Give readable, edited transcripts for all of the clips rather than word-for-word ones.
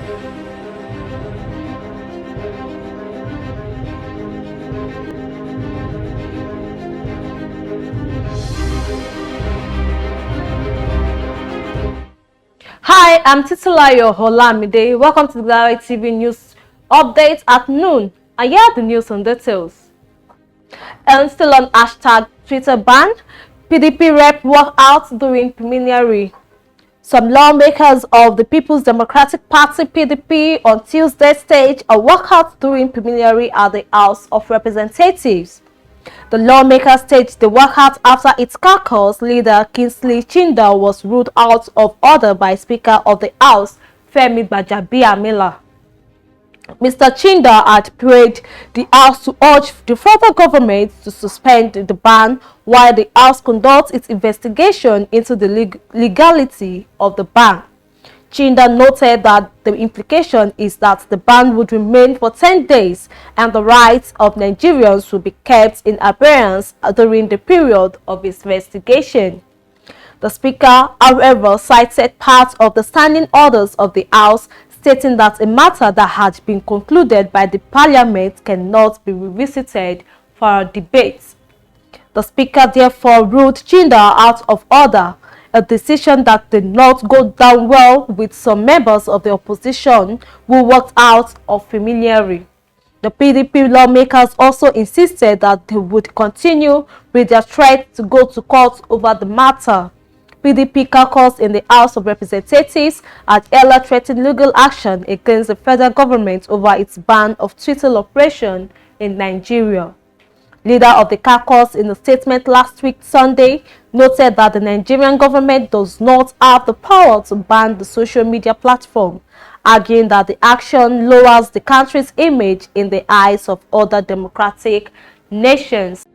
Hi, I'm Titilayo Holamide. Welcome to the Gallery TV News Update at noon. And here are the news and details. And still on hashtag Twitter ban, PDP rep walkout during preliminary. Some lawmakers of the People's Democratic Party (PDP) on Tuesday staged a walkout during preliminary at the House of Representatives. The lawmakers staged the walkout after its caucus leader Kingsley Chinda was ruled out of order by Speaker of the House Femi Gbajabiamila. Mr. Chinda had prayed the House to urge the federal government to suspend the ban while the House conducts its investigation into the legality of the ban. Chinda noted that the implication is that the ban would remain for 10 days and the rights of Nigerians will be kept in abeyance during the period of its investigation. The Speaker, however, cited part of the standing orders of the House, stating that a matter that had been concluded by the Parliament cannot be revisited for a debate. The Speaker therefore ruled Chinda out of order, a decision that did not go down well with some members of the opposition who walked out of preliminary. The PDP lawmakers also insisted that they would continue with their threat to go to court over the matter. PDP caucus in the House of Representatives had earlier threatened legal action against the federal government over its ban of Twitter operation in Nigeria. Leader of the caucus in a statement last week Sunday noted that the Nigerian government does not have the power to ban the social media platform, arguing that the action lowers the country's image in the eyes of other democratic nations.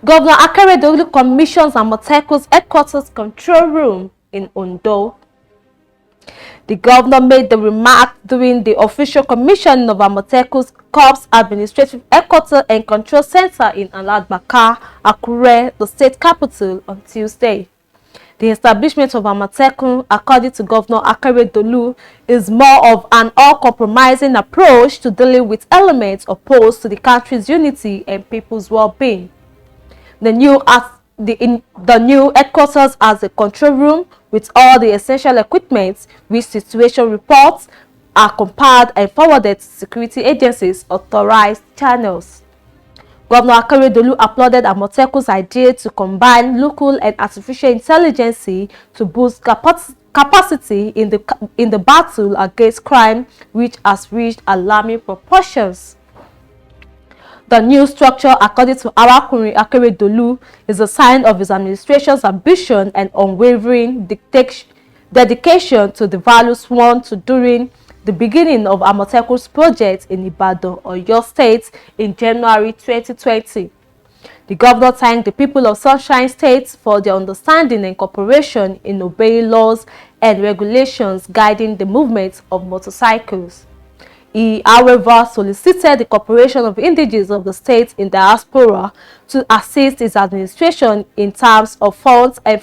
Governor Akeredolu commissions Amoteku's headquarters control room in Ondo. The governor made the remark during the official commissioning of Amoteku's Corps Administrative Headquarters and Control Center in Aladbaka, Akure, the state capital, on Tuesday. The establishment of Amoteku, according to Governor Akeredolu, is more of an all-compromising approach to dealing with elements opposed to the country's unity and people's well-being. The new headquarters has a control room with all the essential equipment, which situation reports are compiled and forwarded to security agencies' authorized channels. Governor Akeredolu applauded Amoteku's idea to combine local and artificial intelligence to boost capacity in the battle against crime, which has reached alarming proportions. The new structure, according to Arakunrin Akeredolu, is a sign of his administration's ambition and unwavering dedication to the values sworn to during the beginning of Amoteku's project in Ibadan, Oyo State, in January 2020. The governor thanked the people of Sunshine State for their understanding and cooperation in obeying laws and regulations guiding the movement of motorcycles. He, however, solicited the cooperation of indigenes of the state in diaspora to assist his administration in terms of funds and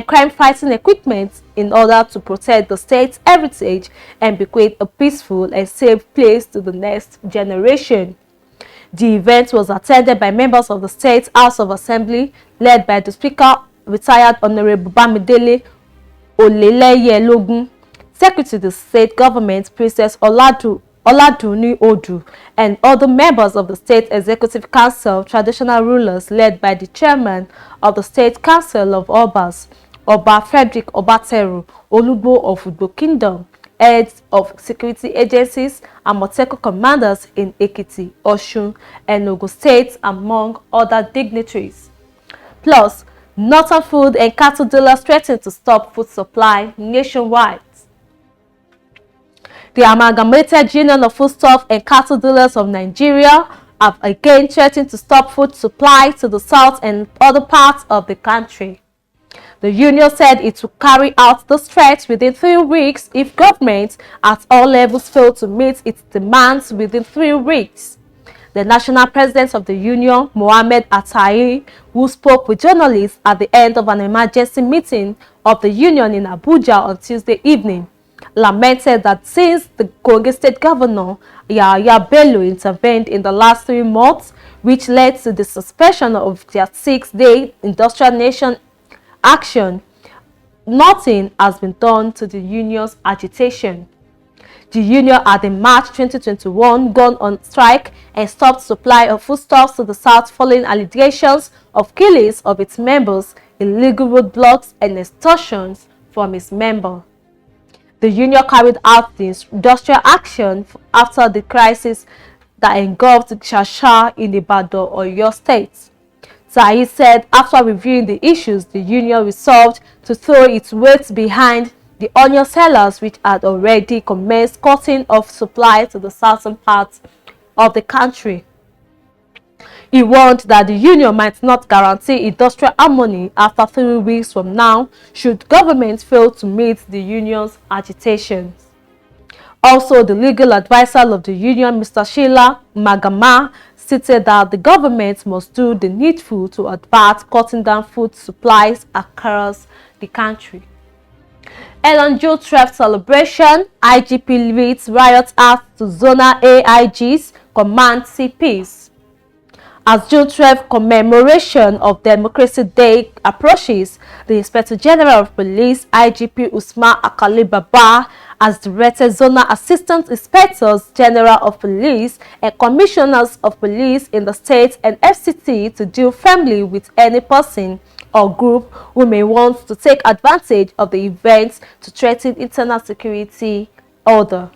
crime-fighting equipment in order to protect the state's heritage and bequeath a peaceful and safe place to the next generation. The event was attended by members of the State House of Assembly, led by the Speaker, retired Honorable Bamidele Oleleye-Logun, Secretary of the State Government, Princess Oladuni Odu, and other members of the State Executive Council, traditional rulers led by the Chairman of the State Council of Obas, Oba Frederick Obateru Olugbo of Ugbo Kingdom, heads of security agencies, Amoteku commanders in Ekiti, Osun, and Ogun State, among other dignitaries. Plus, Northern food and cattle dealers threatened to stop food supply nationwide. The Amalgamated Union of Foodstuff and Cattle Dealers of Nigeria have again threatened to stop food supply to the south and other parts of the country. The union said it will carry out the threat within 3 weeks if government at all levels fail to meet its demands within 3 weeks. The national president of the union, Mohammed Atai, who spoke with journalists at the end of an emergency meeting of the union in Abuja on Tuesday evening, lamented that since the Kogi State Governor Yahaya Bello intervened in the last 3 months, which led to the suspension of their 6-day industrial nation action, nothing has been done to the union's agitation. The union had in March 2021 gone on strike and stopped supply of foodstuffs to the south following allegations of killings of its members, illegal roadblocks and extortions from its members. The union carried out this industrial action after the crisis that engulfed Shasha in Ibadan, Oyo State. Said said after reviewing the issues, the union resolved to throw its weight behind the onion sellers, which had already commenced cutting off supply to the southern parts of the country. He warned that the union might not guarantee industrial harmony after 3 weeks from now should government fail to meet the union's agitations. Also, the legal advisor of the union, Mr. Sheila Magama, stated that the government must do the needful to advance cutting down food supplies across the country. And on June 12th celebration, IGP leads riot act to zonal AIGs command CPs. As June 12th commemoration of Democracy Day approaches, the Inspector General of Police, IGP Usman Akali Baba, has directed zonal assistant inspectors general of police and commissioners of police in the state and FCT to deal firmly with any person or group who may want to take advantage of the events to threaten internal security order.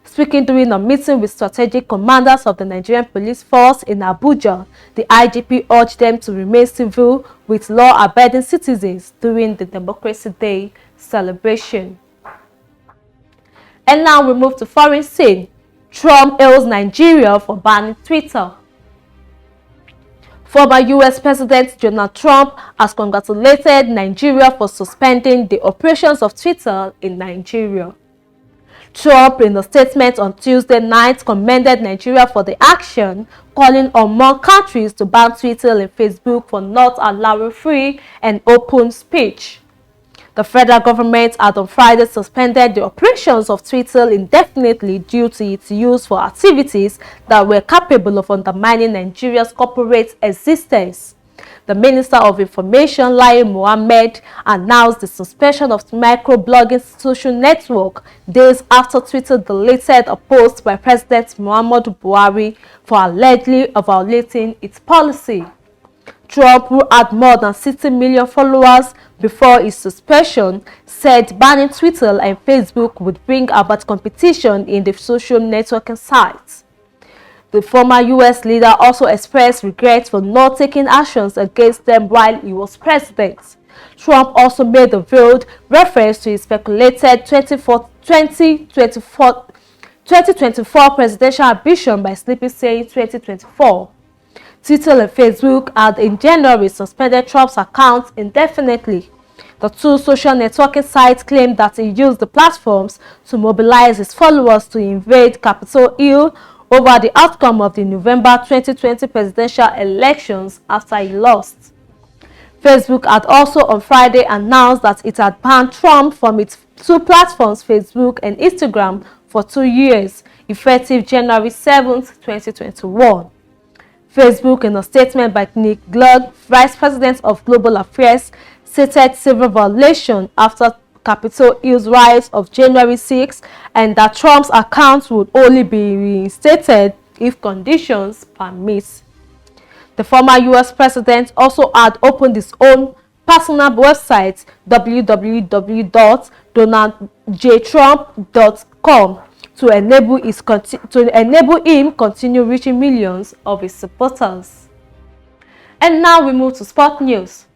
Speaking during a meeting with strategic commanders of the Nigerian Police Force in Abuja, the IGP urged them to remain civil with law-abiding citizens during the Democracy Day celebration. And now we move to foreign scene. Trump hails Nigeria for banning Twitter. Former US President Donald Trump has congratulated Nigeria for suspending the operations of Twitter in Nigeria. Trump, in a statement on Tuesday night, commended Nigeria for the action, calling on more countries to ban Twitter and Facebook for not allowing free and open speech. The federal government had on Friday suspended the operations of Twitter indefinitely due to its use for activities that were capable of undermining Nigeria's corporate existence. The Minister of Information, Lai Mohammed, announced the suspension of microblogging social network days after Twitter deleted a post by President Muhammadu Buhari for allegedly violating its policy. Trump, who had more than 60 million followers before his suspension, said banning Twitter and Facebook would bring about competition in the social networking sites. The former U.S. leader also expressed regret for not taking actions against them while he was president. Trump also made a veiled reference to his speculated 2024 presidential ambition by simply saying 2024. Twitter and Facebook had in January suspended Trump's account indefinitely. The two social networking sites claimed that he used the platforms to mobilize his followers to invade Capitol Hill over the outcome of the November 2020 presidential elections after he lost. Facebook had also on Friday announced that it had banned Trump from its two platforms, Facebook and Instagram, for 2 years, effective January 7, 2021. Facebook, in a statement by Nick Glug, Vice President of Global Affairs, cited several violations after Capitol Hill's riots of January 6 and that Trump's account would only be reinstated if conditions permit. The former U.S. president also had opened his own personal website, www.donaldjtrump.com, to enable him continue reaching millions of his supporters. And now we move to sport news.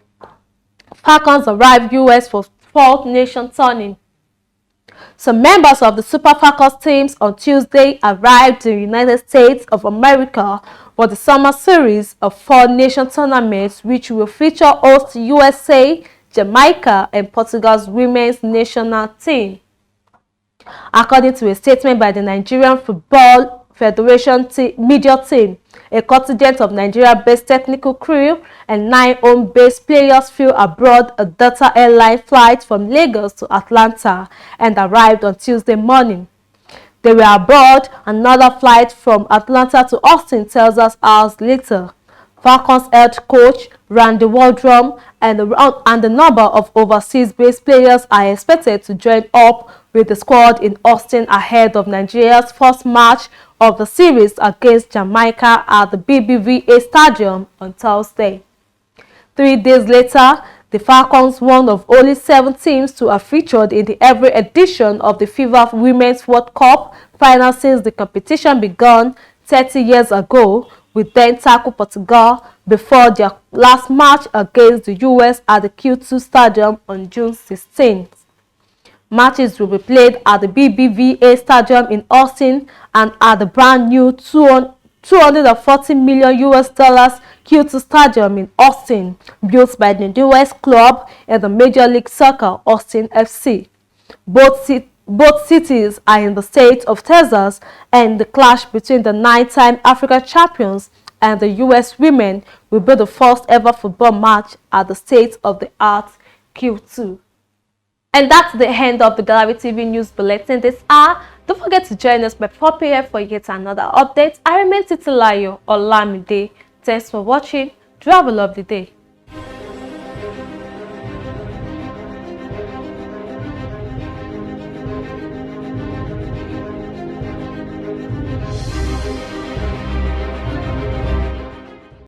Falcons arrive U.S. for fourth nation tourney. Some members of the Super Falcons teams on Tuesday arrived in the United States of America for the summer series of 4 nation tournaments, which will feature host USA, Jamaica, and Portugal's women's national team. According to a statement by the Nigerian Football Federation media team. A contingent of Nigeria-based technical crew and 9 home-based players flew aboard a Delta Airline flight from Lagos to Atlanta and arrived on Tuesday morning. They were aboard another flight from Atlanta to Austin, tells us hours later. Falcons head coach Randy Waldrum and the number of overseas-based players are expected to join up with the squad in Austin ahead of Nigeria's first match of the series against Jamaica at the BBVA Stadium on Thursday. 3 days later, the Falcons, one of only 7 teams to have featured in every edition of the FIFA Women's World Cup final since the competition began 30 years ago, will then tackle Portugal before their last match against the US at the Q2 Stadium on June 16th. Matches will be played at the BBVA Stadium in Austin and at the brand new $240 million Q2 Stadium in Austin, built by the newest club in the Major League Soccer, Austin FC. Both cities are in the state of Texas, and the clash between the 9-time African champions and the US women will be the first ever football match at the state-of-the-art Q2. And that's the end of the Gallery TV News Bulletin this hour. Don't forget to join us by 4 p.m. for yet another update. I remain Titilayo Olamide. Thanks for watching. Do have a lovely day.